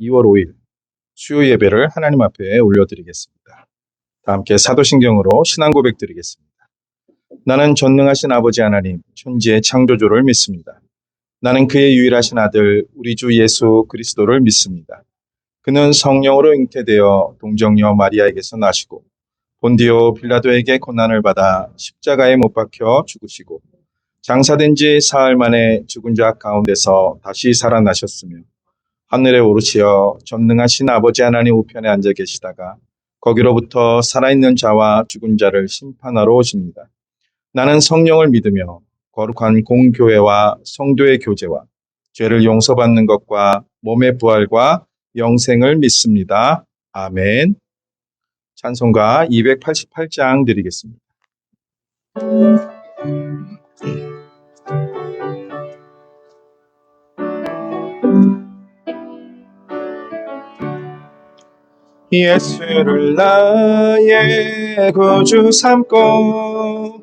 2월 5일 수요 예배를 하나님 앞에 올려드리겠습니다. 다 함께 사도신경으로 신앙 고백 드리겠습니다. 나는 전능하신 아버지 하나님, 천지의 창조주를 믿습니다. 나는 그의 유일하신 아들, 우리 주 예수 그리스도를 믿습니다. 그는 성령으로 잉태되어 동정녀 마리아에게서 나시고 본디오 빌라도에게 고난을 받아 십자가에 못 박혀 죽으시고 장사된 지 사흘 만에 죽은 자 가운데서 다시 살아나셨으며 하늘에 오르시어 전능하신 아버지 하나님 우편에 앉아 계시다가 거기로부터 살아있는 자와 죽은 자를 심판하러 오십니다. 나는 성령을 믿으며 거룩한 공교회와 성도의 교제와 죄를 용서받는 것과 몸의 부활과 영생을 믿습니다. 아멘. 찬송가 288장 드리겠습니다. 예수를 나의 구주 삼고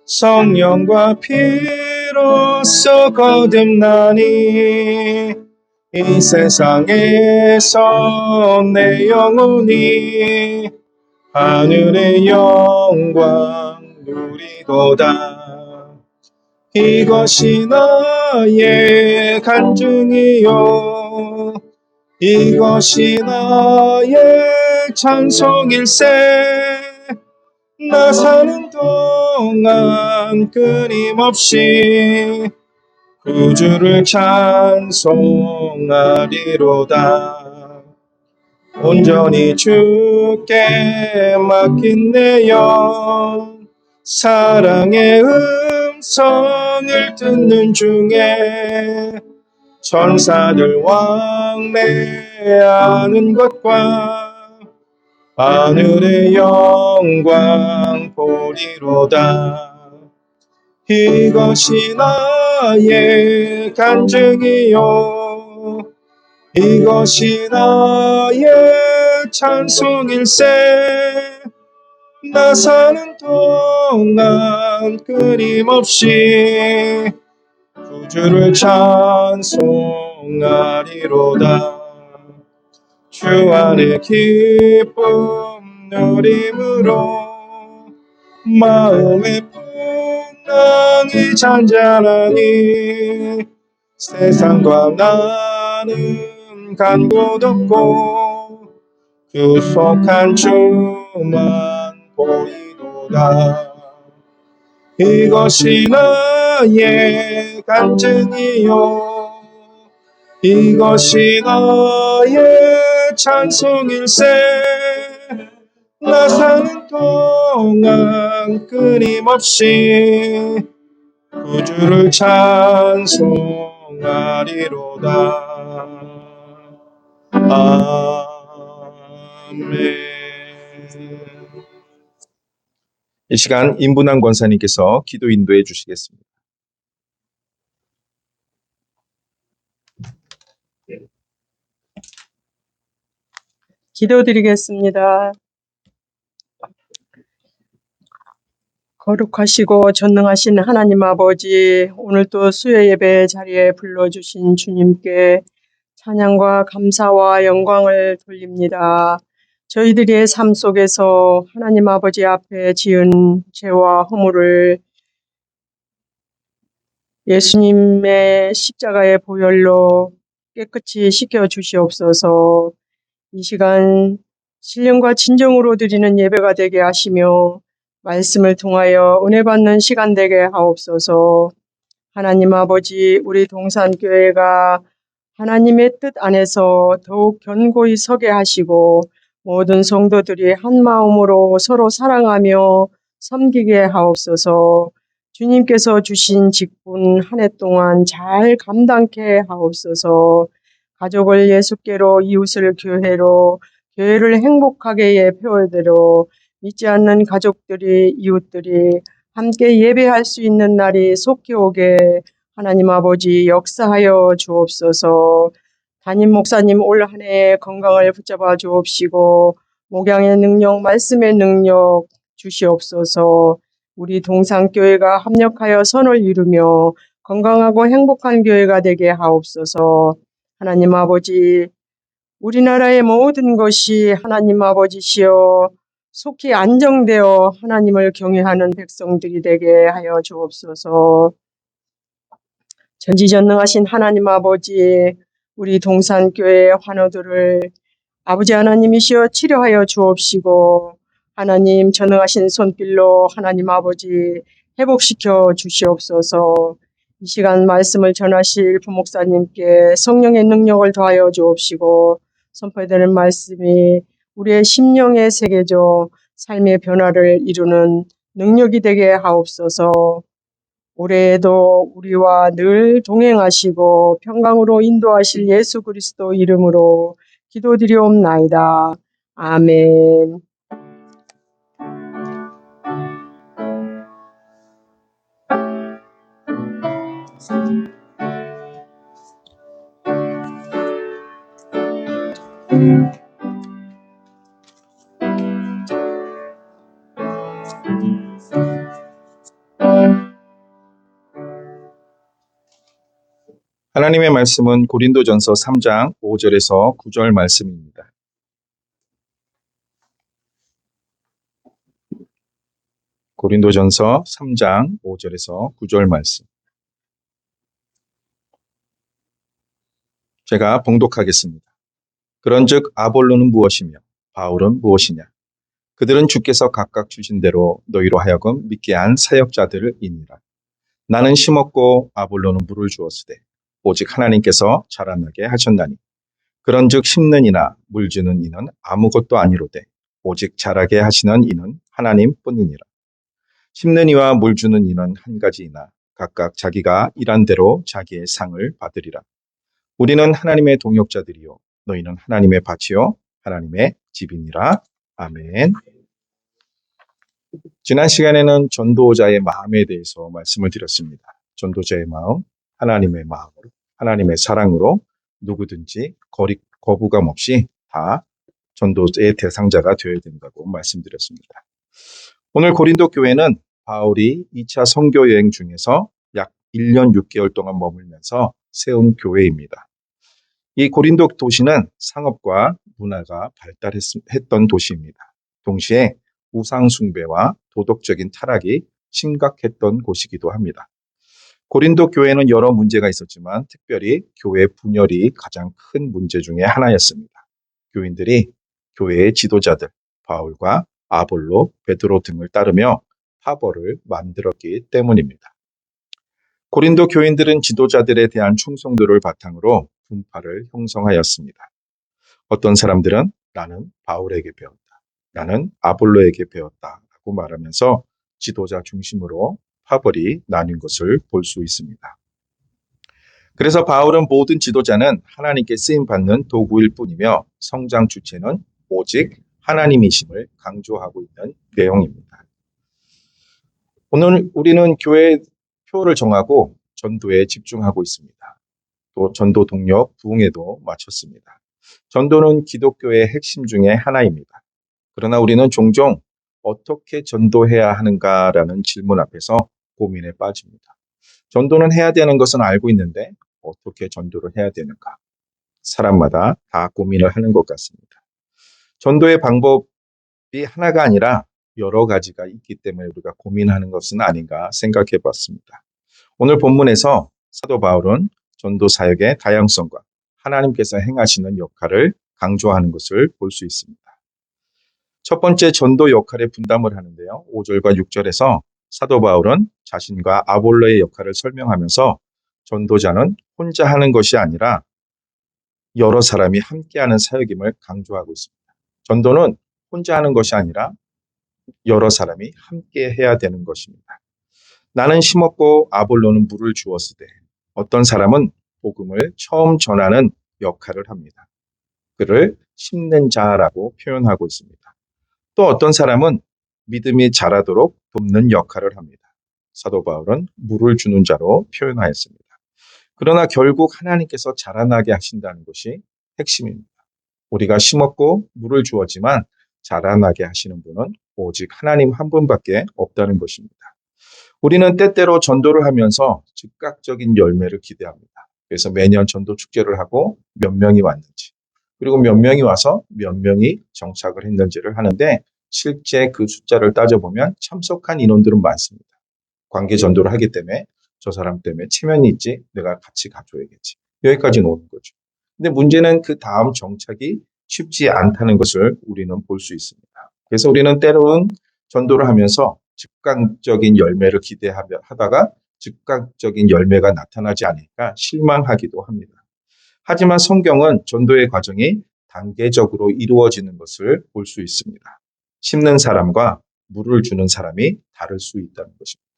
성령과 피로써 거듭나니 이 세상에서 내 영혼이 하늘의 영광 누리도다. 이것이 나의 간증이요 이것이 나의 찬송일세. 나 사는 동안 끊임없이 구주를 찬송하리로다. 온전히 주께 맡긴 내 영, 사랑의 음성을 듣는 중에 천사들 왕래하는 것과 하늘의 영광 보리로다. 이것이 나의 간증이요 이것이 나의 찬송일세. 나 사는 동안 끊임없이 구주를 찬송하리로다. 주 안에 기쁨 누림으로 마음의 풍랑이 잔잔하니 세상과 나는 간 곳 없고 구속한 주만 보이도다. 이것이 나의 간증이요 이것이 나의 찬송일세. 나 사는 동안 끊임없이 구주를 찬송하리로다. 아멘. 이 시간 임분환 권사님께서 기도 인도해 주시겠습니다. 기도드리겠습니다. 거룩하시고 전능하신 하나님 아버지, 오늘 또 수요 예배 자리에 불러주신 주님께 찬양과 감사와 영광을 돌립니다. 저희들의 삶 속에서 하나님 아버지 앞에 지은 죄와 허물을 예수님의 십자가의 보혈로 깨끗이 씻겨 주시옵소서. 이 시간 신령과 진정으로 드리는 예배가 되게 하시며 말씀을 통하여 은혜 받는 시간 되게 하옵소서. 하나님 아버지, 우리 동산교회가 하나님의 뜻 안에서 더욱 견고히 서게 하시고 모든 성도들이 한 마음으로 서로 사랑하며 섬기게 하옵소서. 주님께서 주신 직분 한 해 동안 잘 감당케 하옵소서. 가족을 예수께로, 이웃을 교회로, 교회를 행복하게 배우대로 믿지 않는 가족들이, 이웃들이 함께 예배할 수 있는 날이 속히 오게 하나님 아버지 역사하여 주옵소서. 담임 목사님 올 한 해 건강을 붙잡아 주옵시고 목양의 능력, 말씀의 능력 주시옵소서. 우리 동산교회가 합력하여 선을 이루며 건강하고 행복한 교회가 되게 하옵소서. 하나님 아버지, 우리나라의 모든 것이 하나님 아버지시여 속히 안정되어 하나님을 경외하는 백성들이 되게 하여 주옵소서. 전지전능하신 하나님 아버지, 우리 동산교회의 환우들을 아버지 하나님이시여 치료하여 주옵시고, 하나님 전능하신 손길로 하나님 아버지 회복시켜 주시옵소서. 이 시간 말씀을 전하실 부목사님께 성령의 능력을 더하여 주옵시고, 선포되는 말씀이 우리의 심령에 새겨져 삶의 변화를 이루는 능력이 되게 하옵소서. 올해에도 우리와 늘 동행하시고 평강으로 인도하실 예수 그리스도 이름으로 기도드리옵나이다. 아멘. 하나님의 말씀은 고린도전서 3장 5절에서 9절 말씀입니다. 고린도전서 3장 5절에서 9절 말씀. 제가 봉독하겠습니다. 그런즉 아볼로는 무엇이며 바울은 무엇이냐? 그들은 주께서 각각 주신 대로 너희로 하여금 믿게 한 사역자들이니라. 나는 심었고 아볼로는 물을 주었으되 오직 하나님께서 자라나게 하셨나니. 그런즉 심는 이나 물 주는 이는 아무것도 아니로되 오직 자라게 하시는 이는 하나님뿐이니라. 심는 이와 물 주는 이는 한 가지이나 각각 자기가 일한 대로 자기의 상을 받으리라. 우리는 하나님의 동역자들이요 너희는 하나님의 밭이요 하나님의 집이니라. 아멘. 지난 시간에는 전도자의 마음에 대해서 말씀을 드렸습니다. 전도자의 마음, 하나님의 마음으로, 하나님의 사랑으로 누구든지 거부감 없이 다 전도의 대상자가 되어야 된다고 말씀드렸습니다. 오늘 고린도 교회는 바울이 2차 선교 여행 중에서 약 1년 6개월 동안 머물면서 세운 교회입니다. 이 고린도 도시는 상업과 문화가 발달했던 도시입니다. 동시에 우상 숭배와 도덕적인 타락이 심각했던 곳이기도 합니다. 고린도 교회는 여러 문제가 있었지만 특별히 교회 분열이 가장 큰 문제 중에 하나였습니다. 교인들이 교회의 지도자들 바울과 아볼로, 베드로 등을 따르며 파벌을 만들었기 때문입니다. 고린도 교인들은 지도자들에 대한 충성도를 바탕으로 분파를 형성하였습니다. 어떤 사람들은 나는 바울에게 배웠다. 나는 아볼로에게 배웠다라고 말하면서 지도자 중심으로 파벌이 나뉜 것을 볼 수 있습니다. 그래서 바울은 모든 지도자는 하나님께 쓰임받는 도구일 뿐이며 성장 주체는 오직 하나님이심을 강조하고 있는 내용입니다. 오늘 우리는 교회 표를 정하고 전도에 집중하고 있습니다. 또 전도 동력 부흥에도 마쳤습니다. 전도는 기독교의 핵심 중에 하나입니다. 그러나 우리는 종종 어떻게 전도해야 하는가라는 질문 앞에서 고민에 빠집니다. 전도는 해야 되는 것은 알고 있는데 어떻게 전도를 해야 되는가? 사람마다 다 고민을 하는 것 같습니다. 전도의 방법이 하나가 아니라 여러 가지가 있기 때문에 우리가 고민하는 것은 아닌가 생각해 봤습니다. 오늘 본문에서 사도 바울은 전도 사역의 다양성과 하나님께서 행하시는 역할을 강조하는 것을 볼 수 있습니다. 첫 번째 전도 역할에 분담을 하는데요. 5절과 6절에서 사도 바울은 자신과 아볼로의 역할을 설명하면서 전도자는 혼자 하는 것이 아니라 여러 사람이 함께하는 사역임을 강조하고 있습니다. 전도는 혼자 하는 것이 아니라 여러 사람이 함께 해야 되는 것입니다. 나는 심었고 아볼로는 물을 주었으되 어떤 사람은 복음을 처음 전하는 역할을 합니다. 그를 심는 자라고 표현하고 있습니다. 또 어떤 사람은 믿음이 자라도록 돕는 역할을 합니다. 사도 바울은 물을 주는 자로 표현하였습니다. 그러나 결국 하나님께서 자라나게 하신다는 것이 핵심입니다. 우리가 심었고 물을 주었지만 자라나게 하시는 분은 오직 하나님 한 분밖에 없다는 것입니다. 우리는 때때로 전도를 하면서 즉각적인 열매를 기대합니다. 그래서 매년 전도 축제를 하고 몇 명이 왔는지, 그리고 몇 명이 와서 몇 명이 정착을 했는지를 하는데 실제 그 숫자를 따져보면 참석한 인원들은 많습니다. 관계 전도를 하기 때문에 저 사람 때문에 체면이 있지 내가 같이 가줘야겠지. 여기까지는 오는 거죠. 근데 문제는 그 다음 정착이 쉽지 않다는 것을 우리는 볼 수 있습니다. 그래서 우리는 때로는 전도를 하면서 즉각적인 열매를 기대하다가 즉각적인 열매가 나타나지 않으니까 실망하기도 합니다. 하지만 성경은 전도의 과정이 단계적으로 이루어지는 것을 볼 수 있습니다. 심는 사람과 물을 주는 사람이 다를 수 있다는 것입니다.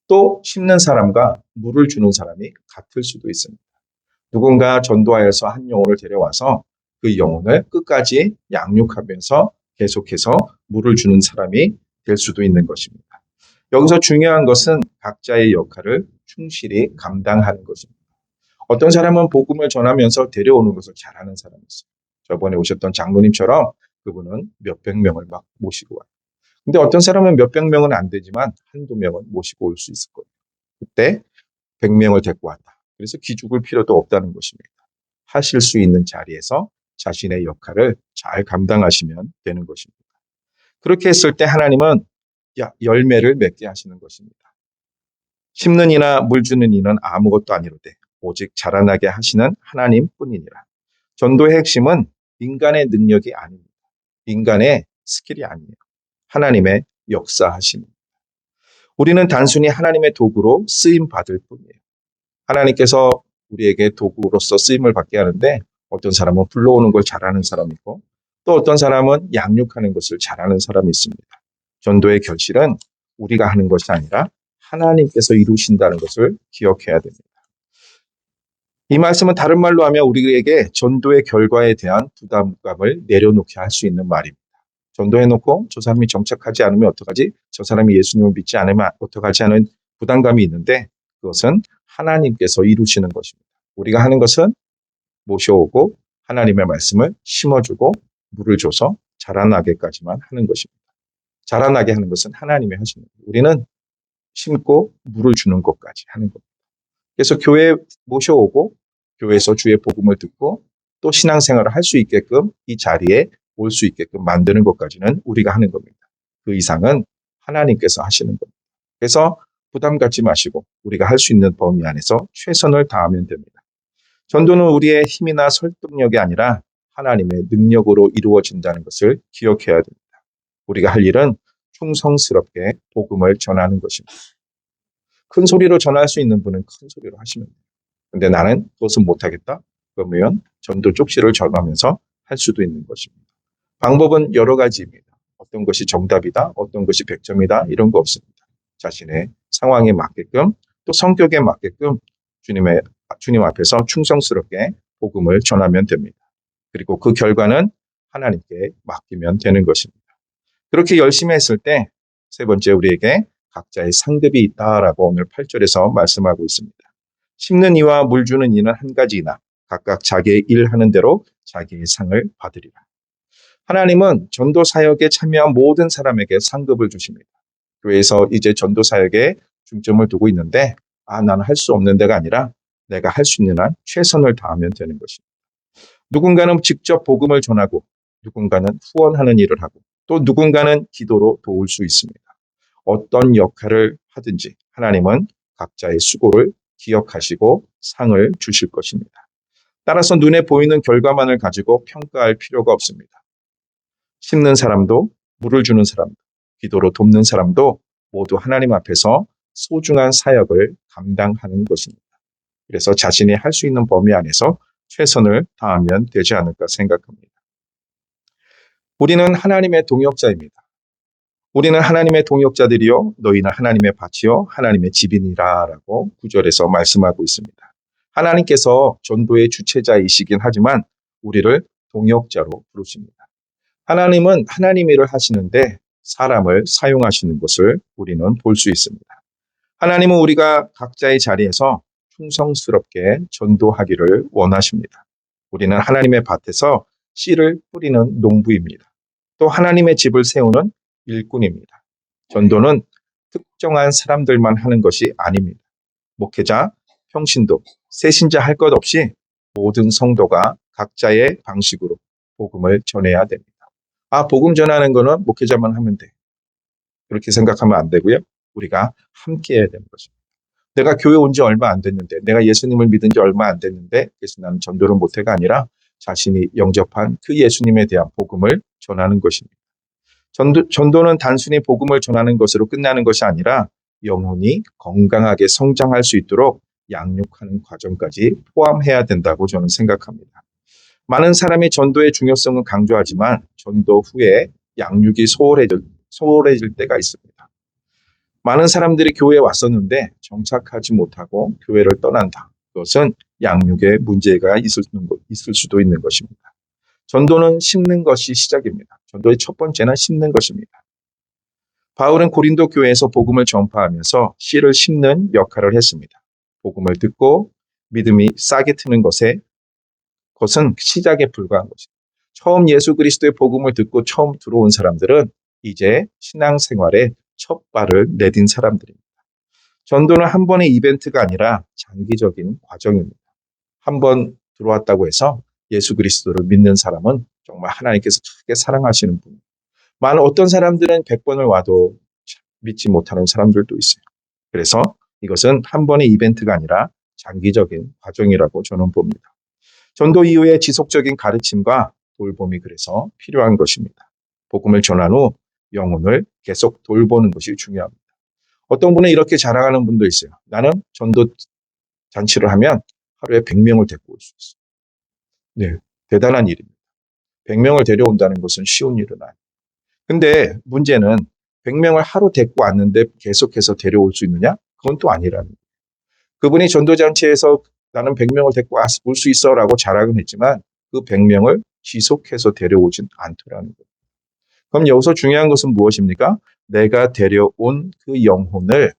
또 심는 사람과 물을 주는 사람이 같을 수도 있습니다. 누군가 전도하여서 한 영혼을 데려와서 그 영혼을 끝까지 양육하면서 계속해서 물을 주는 사람이 될 수도 있는 것입니다. 여기서 중요한 것은 각자의 역할을 충실히 감당하는 것입니다. 어떤 사람은 복음을 전하면서 데려오는 것을 잘하는 사람이 있어요. 저번에 오셨던 장로님처럼 그분은 몇백 명을 막 모시고 와요. 근데 어떤 사람은 몇백 명은 안 되지만 한두 명은 모시고 올 수 있을 거예요. 그때 100명을 데리고 왔다. 그래서 기죽을 필요도 없다는 것입니다. 하실 수 있는 자리에서 자신의 역할을 잘 감당하시면 되는 것입니다. 그렇게 했을 때 하나님은 열매를 맺게 하시는 것입니다. 심는 이나 물 주는 이는 아무것도 아니로되 오직 자라나게 하시는 하나님뿐이니라. 전도의 핵심은 인간의 능력이 아닙니다. 인간의 스킬이 아니에요. 하나님의 역사하심입니다. 우리는 단순히 하나님의 도구로 쓰임 받을 뿐이에요. 하나님께서 우리에게 도구로서 쓰임을 받게 하는데 어떤 사람은 불러오는 걸 잘하는 사람이 있고 또 어떤 사람은 양육하는 것을 잘하는 사람이 있습니다. 전도의 결실은 우리가 하는 것이 아니라 하나님께서 이루신다는 것을 기억해야 됩니다. 이 말씀은 다른 말로 하면 우리에게 전도의 결과에 대한 부담감을 내려놓게 할 수 있는 말입니다. 전도해놓고 저 사람이 정착하지 않으면 어떡하지? 저 사람이 예수님을 믿지 않으면 어떡하지 하는 부담감이 있는데 그것은 하나님께서 이루시는 것입니다. 우리가 하는 것은 모셔오고 하나님의 말씀을 심어주고 물을 줘서 자라나게까지만 하는 것입니다. 자라나게 하는 것은 하나님이 하시는 거예요. 우리는 심고 물을 주는 것까지 하는 겁니다. 그래서 교회에 모셔오고 교회에서 주의 복음을 듣고 또 신앙생활을 할 수 있게끔 이 자리에 올 수 있게끔 만드는 것까지는 우리가 하는 겁니다. 그 이상은 하나님께서 하시는 겁니다. 그래서 부담 갖지 마시고 우리가 할 수 있는 범위 안에서 최선을 다하면 됩니다. 전도는 우리의 힘이나 설득력이 아니라 하나님의 능력으로 이루어진다는 것을 기억해야 됩니다. 우리가 할 일은 충성스럽게 복음을 전하는 것입니다. 큰 소리로 전할 수 있는 분은 큰 소리로 하시면 돼요. 근데 나는 그것은 못하겠다? 그러면 전도 쪽지를 전하면서 할 수도 있는 것입니다. 방법은 여러 가지입니다. 어떤 것이 정답이다, 어떤 것이 100점이다 이런 거 없습니다. 자신의 상황에 맞게끔 또 성격에 맞게끔 주님 앞에서 충성스럽게 복음을 전하면 됩니다. 그리고 그 결과는 하나님께 맡기면 되는 것입니다. 그렇게 열심히 했을 때 세 번째 우리에게 각자의 상급이 있다라고 오늘 8절에서 말씀하고 있습니다. 심는 이와 물 주는 이는 한 가지이나 각각 자기의 일하는 대로 자기의 상을 받으리라. 하나님은 전도 사역에 참여한 모든 사람에게 상급을 주십니다. 교회에서 이제 전도 사역에 중점을 두고 있는데 나는 할 수 없는 데가 아니라 내가 할 수 있는 한 최선을 다하면 되는 것입니다. 누군가는 직접 복음을 전하고 누군가는 후원하는 일을 하고 또 누군가는 기도로 도울 수 있습니다. 어떤 역할을 하든지 하나님은 각자의 수고를 기억하시고 상을 주실 것입니다. 따라서 눈에 보이는 결과만을 가지고 평가할 필요가 없습니다. 심는 사람도 물을 주는 사람도 기도로 돕는 사람도 모두 하나님 앞에서 소중한 사역을 감당하는 것입니다. 그래서 자신이 할 수 있는 범위 안에서 최선을 다하면 되지 않을까 생각합니다. 우리는 하나님의 동역자입니다. 우리는 하나님의 동역자들이요 너희는 하나님의 밭이요 하나님의 집이니라 라고 9절에서 말씀하고 있습니다. 하나님께서 전도의 주체자이시긴 하지만 우리를 동역자로 부르십니다. 하나님은 하나님 일을 하시는데 사람을 사용하시는 것을 우리는 볼 수 있습니다. 하나님은 우리가 각자의 자리에서 충성스럽게 전도하기를 원하십니다. 우리는 하나님의 밭에서 씨를 뿌리는 농부입니다. 또 하나님의 집을 세우는 일꾼입니다. 전도는 특정한 사람들만 하는 것이 아닙니다. 목회자, 평신도, 새신자 할 것 없이 모든 성도가 각자의 방식으로 복음을 전해야 됩니다. 복음 전하는 거는 목회자만 하면 돼. 그렇게 생각하면 안 되고요. 우리가 함께 해야 되는 것입니다. 내가 교회 온 지 얼마 안 됐는데, 내가 예수님을 믿은 지 얼마 안 됐는데, 그래서 나는 전도를 못해가 아니라 자신이 영접한 그 예수님에 대한 복음을 전하는 것입니다. 전도는 단순히 복음을 전하는 것으로 끝나는 것이 아니라 영혼이 건강하게 성장할 수 있도록 양육하는 과정까지 포함해야 된다고 저는 생각합니다. 많은 사람이 전도의 중요성을 강조하지만 전도 후에 양육이 소홀해질 때가 있습니다. 많은 사람들이 교회에 왔었는데 정착하지 못하고 교회를 떠난다. 그것은 양육에 문제가 있을 수도 있는 것입니다. 전도는 심는 것이 시작입니다. 전도의 첫 번째는 심는 것입니다. 바울은 고린도 교회에서 복음을 전파하면서 씨를 심는 역할을 했습니다. 복음을 듣고 믿음이 싹이 트는 것은 시작에 불과한 것입니다. 처음 예수 그리스도의 복음을 듣고 처음 들어온 사람들은 이제 신앙생활에 첫 발을 내딘 사람들입니다. 전도는 한 번의 이벤트가 아니라 장기적인 과정입니다. 한 번 들어왔다고 해서 예수 그리스도를 믿는 사람은 정말 하나님께서 크게 사랑하시는 분. 어떤 사람들은 100번을 와도 믿지 못하는 사람들도 있어요. 그래서 이것은 한 번의 이벤트가 아니라 장기적인 과정이라고 저는 봅니다. 전도 이후의 지속적인 가르침과 돌봄이 그래서 필요한 것입니다. 복음을 전한 후 영혼을 계속 돌보는 것이 중요합니다. 어떤 분은 이렇게 자랑하는 분도 있어요. 나는 전도 잔치를 하면 하루에 100명을 데리고 올 수 있어요. 네, 대단한 일입니다. 100명을 데려온다는 것은 쉬운 일은 아니에요. 근데 문제는 100명을 하루 데리고 왔는데 계속해서 데려올 수 있느냐? 그건 또 아니라는 거예요. 그분이 전도잔치에서 나는 100명을 데리고 올 수 있어 라고 자랑은 했지만 그 100명을 지속해서 데려오진 않더라는 거예요. 그럼 여기서 중요한 것은 무엇입니까? 내가 데려온 그 영혼을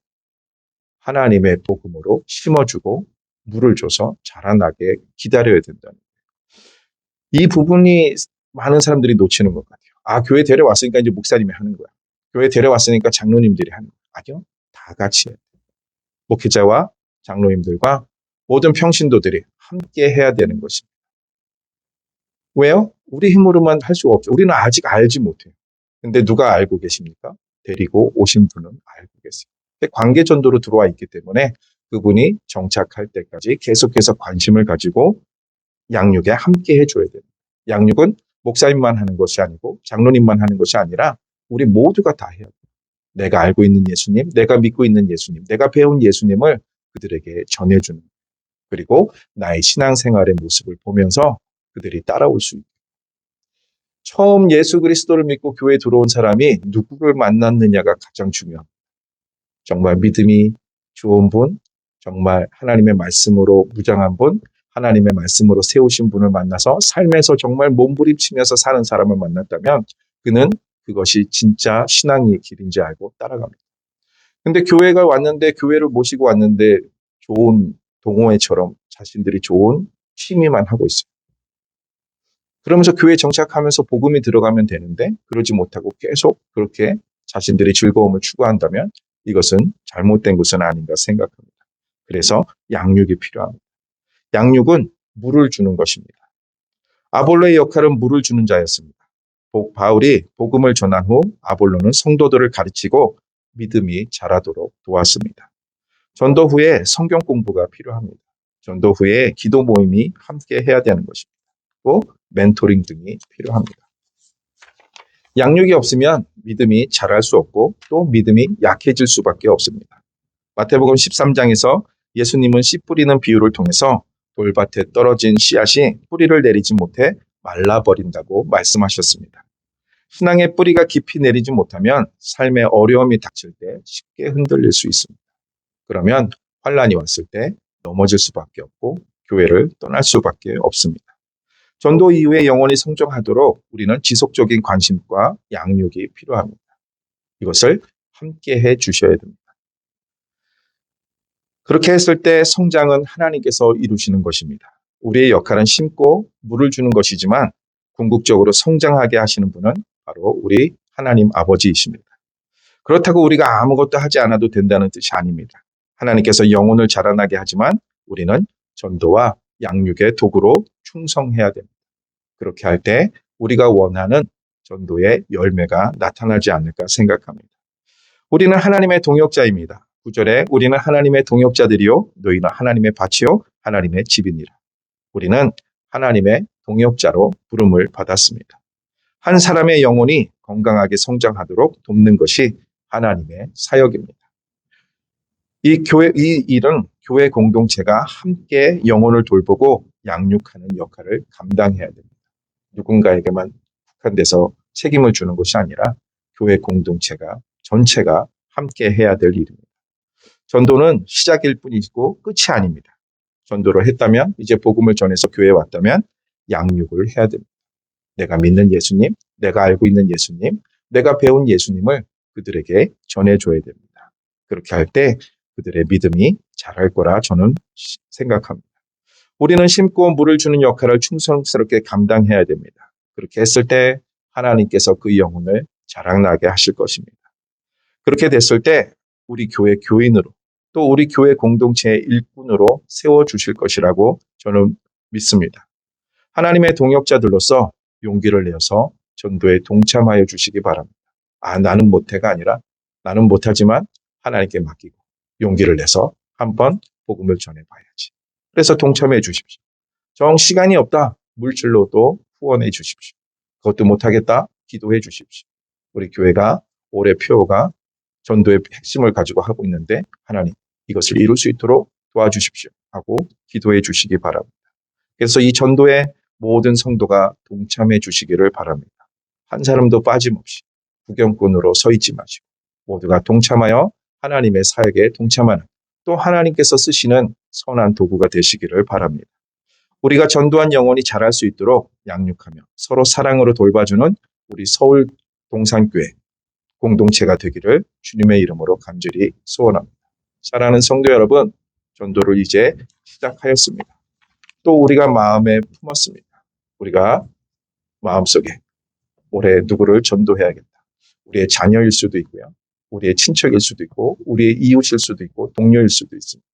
하나님의 복음으로 심어주고 물을 줘서 자라나게 기다려야 된다는 거예요. 이 부분이 많은 사람들이 놓치는 것 같아요. 교회 데려왔으니까 이제 목사님이 하는 거야. 교회 데려왔으니까 장로님들이 하는 거야. 아니요. 다 같이 해야 돼요. 목회자와 장로님들과 모든 평신도들이 함께 해야 되는 것입니다. 왜요? 우리 힘으로만 할 수가 없죠. 우리는 아직 알지 못해요. 근데 누가 알고 계십니까? 데리고 오신 분은 알고 계세요. 관계 전도로 들어와 있기 때문에 그분이 정착할 때까지 계속해서 관심을 가지고 양육에 함께 해줘야 돼요. 양육은 목사님만 하는 것이 아니고 장로님만 하는 것이 아니라 우리 모두가 다 해야 돼요. 내가 알고 있는 예수님, 내가 믿고 있는 예수님, 내가 배운 예수님을 그들에게 전해주는, 그리고 나의 신앙생활의 모습을 보면서 그들이 따라올 수 있고, 처음 예수 그리스도를 믿고 교회에 들어온 사람이 누구를 만났느냐가 가장 중요합니다. 정말 믿음이 좋은 분, 정말 하나님의 말씀으로 무장한 분, 하나님의 말씀으로 세우신 분을 만나서 삶에서 정말 몸부림치면서 사는 사람을 만났다면 그는 그것이 진짜 신앙의 길인지 알고 따라갑니다. 근데 교회가 왔는데, 교회를 모시고 왔는데 좋은 동호회처럼 자신들이 좋은 취미만 하고 있어요. 그러면서 교회 정착하면서 복음이 들어가면 되는데 그러지 못하고 계속 그렇게 자신들이 즐거움을 추구한다면 이것은 잘못된 것은 아닌가 생각합니다. 그래서 양육이 필요합니다. 양육은 물을 주는 것입니다. 아볼로의 역할은 물을 주는 자였습니다. 바울이 복음을 전한 후 아볼로는 성도들을 가르치고 믿음이 자라도록 도왔습니다. 전도 후에 성경 공부가 필요합니다. 전도 후에 기도 모임이 함께 해야 되는 것입니다. 또 멘토링 등이 필요합니다. 양육이 없으면 믿음이 자랄 수 없고 또 믿음이 약해질 수밖에 없습니다. 마태복음 13장에서 예수님은 씨 뿌리는 비유를 통해서 돌밭에 떨어진 씨앗이 뿌리를 내리지 못해 말라버린다고 말씀하셨습니다. 신앙의 뿌리가 깊이 내리지 못하면 삶의 어려움이 닥칠 때 쉽게 흔들릴 수 있습니다. 그러면 환란이 왔을 때 넘어질 수밖에 없고 교회를 떠날 수밖에 없습니다. 전도 이후에 영혼이 성장하도록 우리는 지속적인 관심과 양육이 필요합니다. 이것을 함께 해 주셔야 됩니다. 그렇게 했을 때 성장은 하나님께서 이루시는 것입니다. 우리의 역할은 심고 물을 주는 것이지만 궁극적으로 성장하게 하시는 분은 바로 우리 하나님 아버지이십니다. 그렇다고 우리가 아무것도 하지 않아도 된다는 뜻이 아닙니다. 하나님께서 영혼을 자라나게 하지만 우리는 전도와 양육의 도구로 충성해야 됩니다. 그렇게 할 때 우리가 원하는 전도의 열매가 나타나지 않을까 생각합니다. 우리는 하나님의 동역자입니다. 9절에 우리는 하나님의 동역자들이요 너희는 하나님의 밭이요 하나님의 집이니라. 우리는 하나님의 동역자로 부름을 받았습니다. 한 사람의 영혼이 건강하게 성장하도록 돕는 것이 하나님의 사역입니다. 이 일은 교회 공동체가 함께 영혼을 돌보고 양육하는 역할을 감당해야 됩니다. 누군가에게만 국한돼서 책임을 주는 것이 아니라 교회 공동체가 전체가 함께 해야 될 일입니다. 전도는 시작일 뿐이고 끝이 아닙니다. 전도를 했다면 이제 복음을 전해서 교회에 왔다면 양육을 해야 됩니다. 내가 믿는 예수님, 내가 알고 있는 예수님, 내가 배운 예수님을 그들에게 전해줘야 됩니다. 그렇게 할 때 그들의 믿음이 자랄 거라 저는 생각합니다. 우리는 심고 물을 주는 역할을 충성스럽게 감당해야 됩니다. 그렇게 했을 때 하나님께서 그 영혼을 자랑나게 하실 것입니다. 그렇게 됐을 때 우리 교회 교인으로 또 우리 교회 공동체의 일꾼으로 세워주실 것이라고 저는 믿습니다. 하나님의 동역자들로서 용기를 내어서 전도에 동참하여 주시기 바랍니다. 나는 못해가 아니라 나는 못하지만 하나님께 맡기고 용기를 내서 한번 복음을 전해봐야지. 그래서 동참해 주십시오. 정 시간이 없다. 물질로도 후원해 주십시오. 그것도 못하겠다. 기도해 주십시오. 우리 교회가 올해 표어가 전도의 핵심을 가지고 하고 있는데 하나님 이것을 이룰 수 있도록 도와주십시오 하고 기도해 주시기 바랍니다. 그래서 이 전도에 모든 성도가 동참해 주시기를 바랍니다. 한 사람도 빠짐없이 구경꾼으로 서 있지 마시고 모두가 동참하여 하나님의 사역에 동참하는 또 하나님께서 쓰시는 선한 도구가 되시기를 바랍니다. 우리가 전도한 영혼이 자랄 수 있도록 양육하며 서로 사랑으로 돌봐주는 우리 서울 동산교회 공동체가 되기를 주님의 이름으로 간절히 소원합니다. 사랑하는 성도 여러분, 전도를 이제 시작하였습니다. 또 우리가 마음에 품었습니다. 우리가 마음속에 올해 누구를 전도해야겠다. 우리의 자녀일 수도 있고요. 우리의 친척일 수도 있고 우리의 이웃일 수도 있고 동료일 수도 있습니다.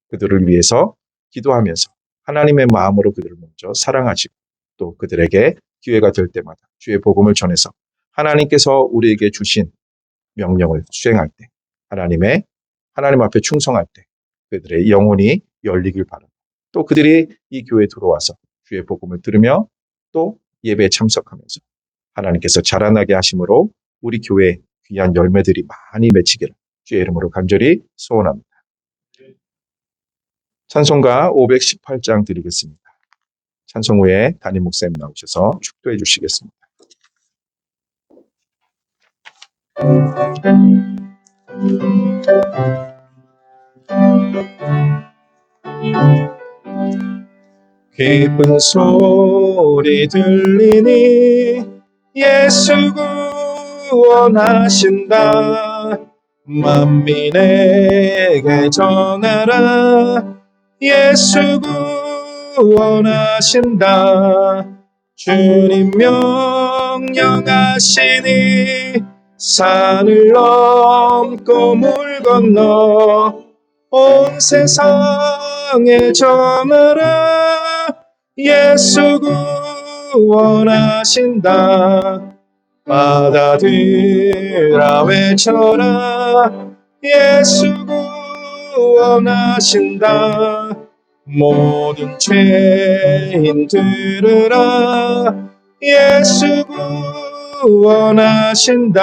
그들을 위해서 기도하면서 하나님의 마음으로 그들을 먼저 사랑하시고 또 그들에게 기회가 될 때마다 주의 복음을 전해서 하나님께서 우리에게 주신 명령을 수행할 때 하나님 앞에 충성할 때 그들의 영혼이 열리길 바랍니다. 또 그들이 이 교회에 들어와서 주의 복음을 들으며 또 예배에 참석하면서 하나님께서 자라나게 하심으로 우리 교회에 귀한 열매들이 많이 맺히기를 주의 이름으로 간절히 소원합니다. 찬송가 518장 드리겠습니다. 찬송 후에 담임 목사님 나오셔서 축도해 주시겠습니다. 기쁜 소리 들리니 예수 구원하신다. 만민에게 전하라. 예수 구원하신다. 주님 명령하시니 산을 넘고 물 건너 온 세상에 전하라. 예수 구원하신다. 바다들아 외쳐라. 예수 구원하신다. 모든 죄인 들으라. 예수 구원하신다.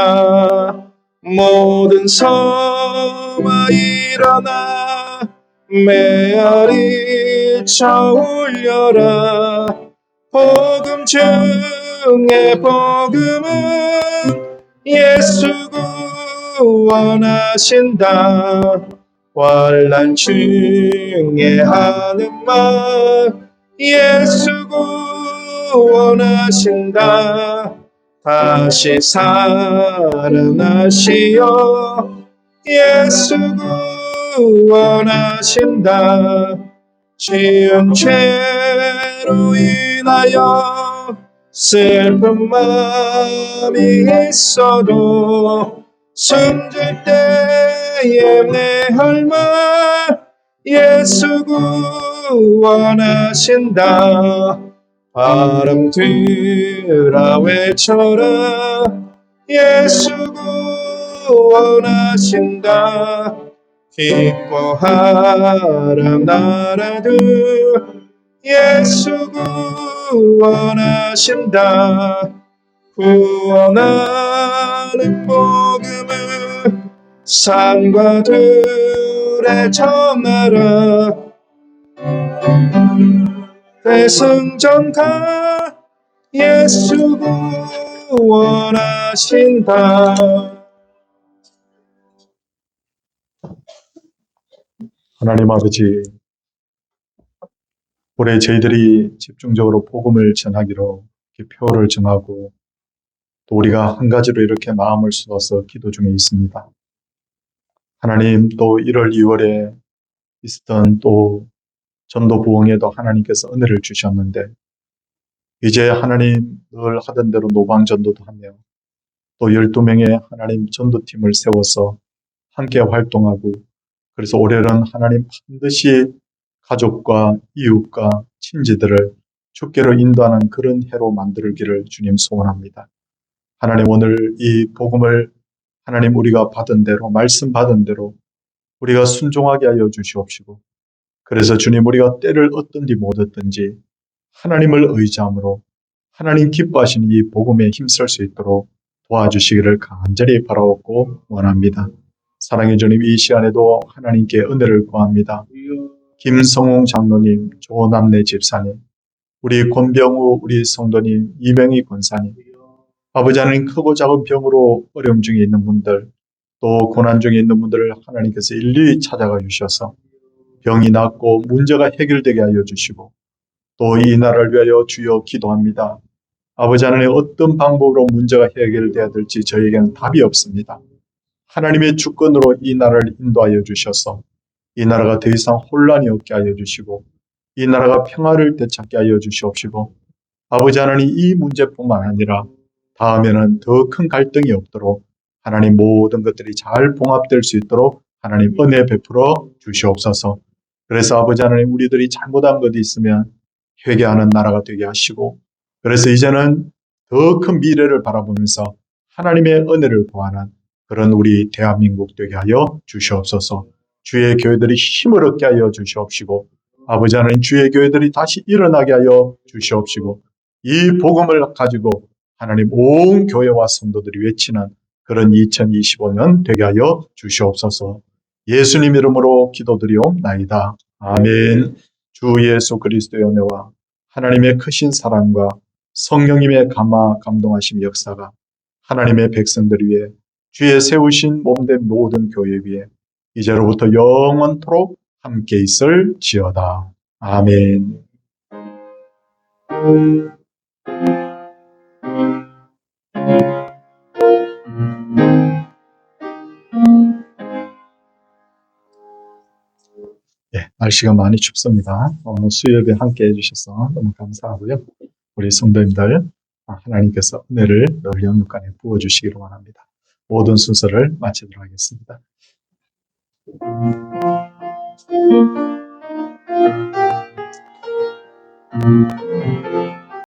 모든 성아 일어나 메아리 쳐 울려라. 복음 중에 복음은 예수 구원하신다. 환난 중에 하는 말 예수 구원하신다. 다시 살아나시어 예수 구원하신다. 지은 죄로 인하여 슬픈 마음이 있어도 숨질 때에 내 할 말 예수 구원하신다. 바람들아 외쳐라 예수 구원하신다. 기뻐하라 나라들 예수 구원하신다. 구원하는 복음을 산과 들에 전하라. 대승전가 예수 구원하신다. 하나님 아버지, 올해 저희들이 집중적으로 복음을 전하기로 이렇게 표를 정하고 또 우리가 한 가지로 이렇게 마음을 쏟아서 기도 중에 있습니다. 하나님, 또 1월, 2월에 있었던 또 전도 부흥에도 하나님께서 은혜를 주셨는데 이제 하나님 늘 하던 대로 노방전도도 하며 또 12명의 하나님 전도팀을 세워서 함께 활동하고 그래서 올해는 하나님 반드시 가족과 이웃과 친지들을 주께로 인도하는 그런 해로 만들기를 주님 소원합니다. 하나님 오늘 이 복음을 하나님 우리가 받은 대로 말씀 받은 대로 우리가 순종하게 하여 주시옵시고 그래서 주님 우리가 때를 얻든지 못 얻든지 하나님을 의지함으로 하나님 기뻐하시는 이 복음에 힘쓸 수 있도록 도와주시기를 간절히 바라옵고 원합니다. 사랑의 주님 이 시간에도 하나님께 은혜를 구합니다. 김성홍 장로님, 조남래 집사님, 우리 권병우 우리 성도님, 이명희 권사님, 아버지 하나님 크고 작은 병으로 어려움 중에 있는 분들 또 고난 중에 있는 분들을 하나님께서 일일이 찾아가 주셔서 병이 낫고 문제가 해결되게 하여 주시고 또 이 나라를 위하여 주여 기도합니다. 아버지 하나님 어떤 방법으로 문제가 해결되어야 될지 저에게는 답이 없습니다. 하나님의 주권으로 이 나라를 인도하여 주셔서 이 나라가 더 이상 혼란이 없게 하여 주시고 이 나라가 평화를 되찾게 하여 주시옵시고 아버지 하나님 이 문제뿐만 아니라 다음에는 더 큰 갈등이 없도록 하나님 모든 것들이 잘 봉합될 수 있도록 하나님 은혜 베풀어 주시옵소서. 그래서 아버지 하나님 우리들이 잘못한 것이 있으면 회개하는 나라가 되게 하시고 그래서 이제는 더 큰 미래를 바라보면서 하나님의 은혜를 구하는 그런 우리 대한민국 되게 하여 주시옵소서. 주의 교회들이 힘을 얻게 하여 주시옵시고 아버지 하나님 주의 교회들이 다시 일어나게 하여 주시옵시고 이 복음을 가지고 하나님 온 교회와 성도들이 외치는 그런 2025년 되게 하여 주시옵소서. 예수님 이름으로 기도드리옵나이다. 아멘. 주 예수 그리스도의 은혜와 하나님의 크신 사랑과 성령님의 감동하심 역사가 하나님의 백성들 위해 주의 세우신 몸된 모든 교회 위에 이제로부터 영원토록 함께 있을지어다. 아멘. 예, 날씨가 많이 춥습니다. 오늘 수요일에 함께 해주셔서 너무 감사하고요. 우리 성도님들 하나님께서 은혜를 늘 영육간에 부어주시기를 원합니다. 모든 순서를 마치도록 하겠습니다.